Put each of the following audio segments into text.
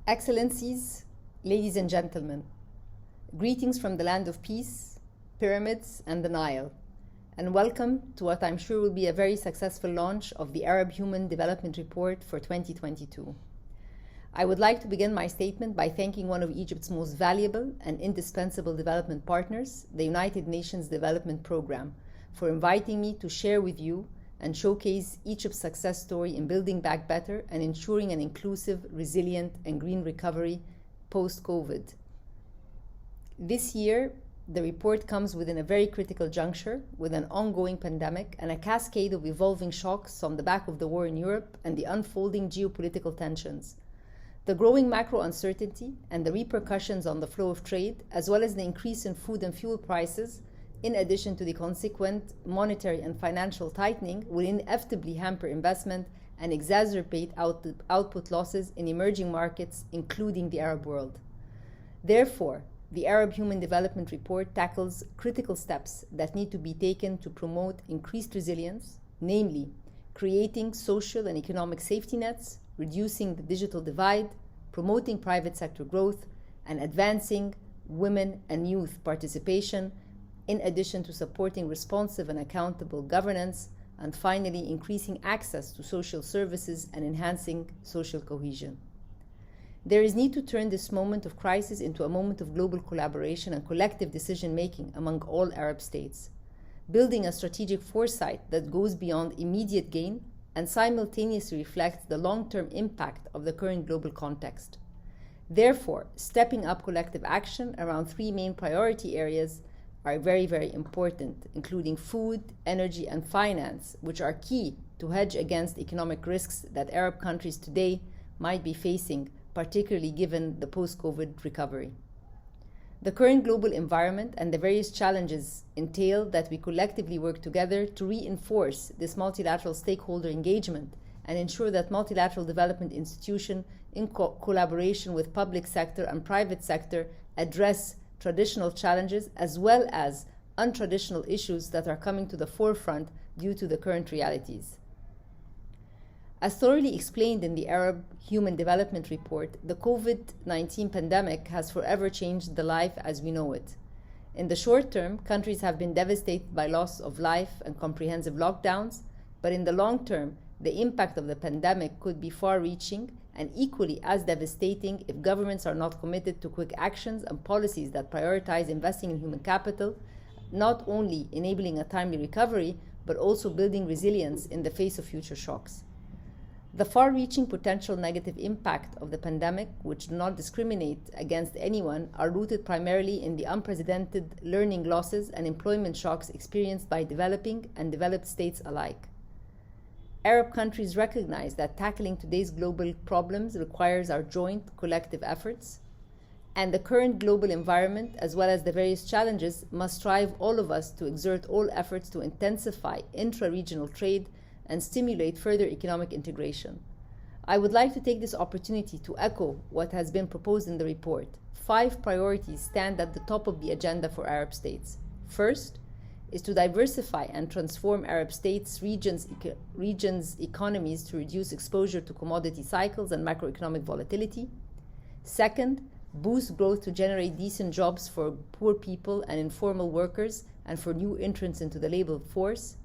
Excellencies, ladies and gentlemen, greetings from the land of peace, pyramids, and the Nile, and welcome to what I'm sure will be a very successful launch of the Arab Human Development Report for 2022. I would like to begin my statement by thanking one of Egypt's most valuable and indispensable development partners, the United Nations Development Programme, for inviting me to share with you and showcase Egypt's success story in building back better and ensuring an inclusive, resilient, and green recovery post-COVID. This year, the report comes within a very critical juncture with an ongoing pandemic and a cascade of evolving shocks on the back of the war in Europe and the unfolding geopolitical tensions. The growing macro uncertainty and the repercussions on the flow of trade, as well as the increase in food and fuel prices, in addition to the consequent monetary and financial tightening, will inevitably hamper investment and exacerbate output losses in emerging markets, including the Arab world. Therefore, the Arab Human Development Report tackles critical steps that need to be taken to promote increased resilience, namely, creating social and economic safety nets, reducing the digital divide, promoting private sector growth, and advancing women and youth participation, in addition to supporting responsive and accountable governance, and finally increasing access to social services and enhancing social cohesion. There is need to turn this moment of crisis into a moment of global collaboration and collective decision-making among all Arab states, building a strategic foresight that goes beyond immediate gain and simultaneously reflects the long-term impact of the current global context. Therefore, stepping up collective action around three main priority areas are very, very important, including food, energy, and finance, which are key to hedge against economic risks that Arab countries today might be facing, particularly given the post-COVID recovery. The current global environment and the various challenges entail that we collectively work together to reinforce this multilateral stakeholder engagement and ensure that multilateral development institutions, in collaboration with public sector and private sector, address traditional challenges as well as untraditional issues that are coming to the forefront due to the current realities. As thoroughly explained in the Arab Human Development Report, the COVID-19 pandemic has forever changed the life as we know it. In the short term, countries have been devastated by loss of life and comprehensive lockdowns, but in the long term, the impact of the pandemic could be far-reaching and equally as devastating if governments are not committed to quick actions and policies that prioritize investing in human capital, not only enabling a timely recovery, but also building resilience in the face of future shocks. The far-reaching potential negative impact of the pandemic, which do not discriminate against anyone, are rooted primarily in the unprecedented learning losses and employment shocks experienced by developing and developed states alike. Arab countries recognize that tackling today's global problems requires our joint collective efforts, and the current global environment, as well as the various challenges, must drive all of us to exert all efforts to intensify intra-regional trade and stimulate further economic integration. I would like to take this opportunity to echo what has been proposed in the report. 5 priorities stand at the top of the agenda for Arab states. First, is to diversify and transform Arab states' regions' economies to reduce exposure to commodity cycles and macroeconomic volatility. Second, boost growth to generate decent jobs for poor people and informal workers and for new entrants into the labor force.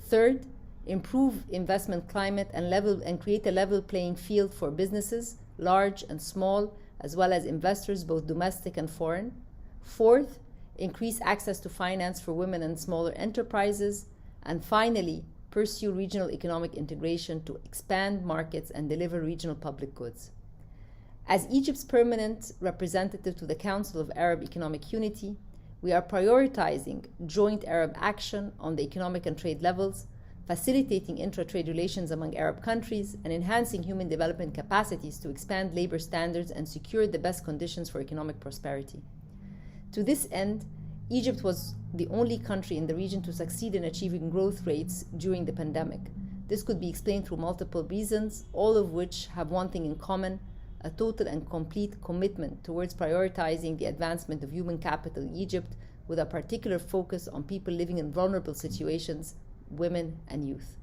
Third, improve investment climate and create a level playing field for businesses, large and small, as well as investors, both domestic and foreign. Fourth, increase access to finance for women and smaller enterprises, and finally, pursue regional economic integration to expand markets and deliver regional public goods. As Egypt's permanent representative to the Council of Arab Economic Unity, we are prioritizing joint Arab action on the economic and trade levels, facilitating intra-trade relations among Arab countries, and enhancing human development capacities to expand labor standards and secure the best conditions for economic prosperity. To this end, Egypt was the only country in the region to succeed in achieving growth rates during the pandemic. This could be explained through multiple reasons, all of which have one thing in common: a total and complete commitment towards prioritizing the advancement of human capital in Egypt, with a particular focus on people living in vulnerable situations, women and youth.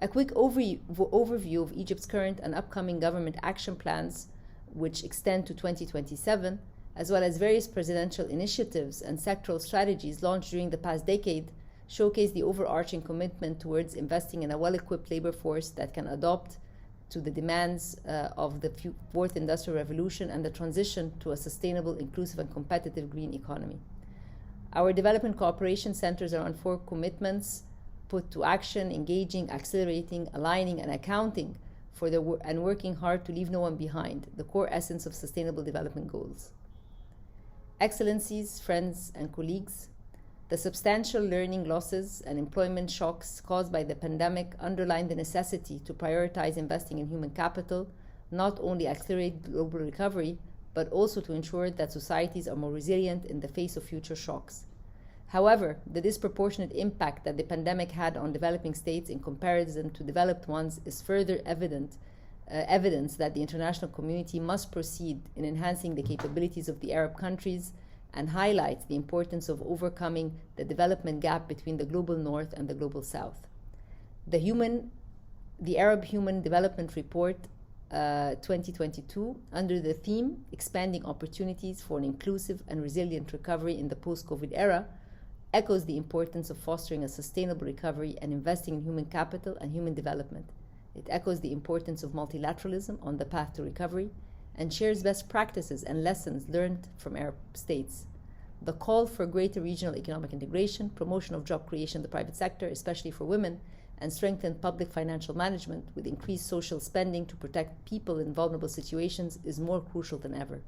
A quick overview of Egypt's current and upcoming government action plans which extend to 2027, as well as various presidential initiatives and sectoral strategies launched during the past decade, showcase the overarching commitment towards investing in a well-equipped labor force that can adapt to the demands of the fourth industrial revolution and the transition to a sustainable, inclusive, and competitive green economy. Our development cooperation centers around 4 commitments put to action, engaging, accelerating, aligning, and accounting for and working hard to leave no one behind, the core essence of Sustainable Development Goals. Excellencies, friends, and colleagues, the substantial learning losses and employment shocks caused by the pandemic underline the necessity to prioritize investing in human capital, not only accelerate global recovery, but also to ensure that societies are more resilient in the face of future shocks. However, the disproportionate impact that the pandemic had on developing states in comparison to developed ones is further evidence that the international community must proceed in enhancing the capabilities of the Arab countries and highlights the importance of overcoming the development gap between the global north and the global south. The Arab Human Development Report 2022, under the theme Expanding Opportunities for an Inclusive and Resilient Recovery in the Post-COVID Era, echoes the importance of fostering a sustainable recovery and investing in human capital and human development. It echoes the importance of multilateralism on the path to recovery and shares best practices and lessons learned from Arab states. The call for greater regional economic integration, promotion of job creation in the private sector, especially for women, and strengthened public financial management with increased social spending to protect people in vulnerable situations is more crucial than ever.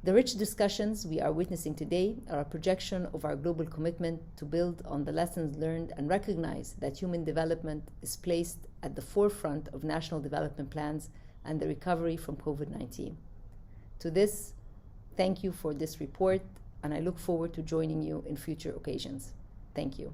The rich discussions we are witnessing today are a projection of our global commitment to build on the lessons learned and recognize that human development is placed at the forefront of national development plans and the recovery from COVID-19. To this, thank you for this report, and I look forward to joining you in future occasions. Thank you.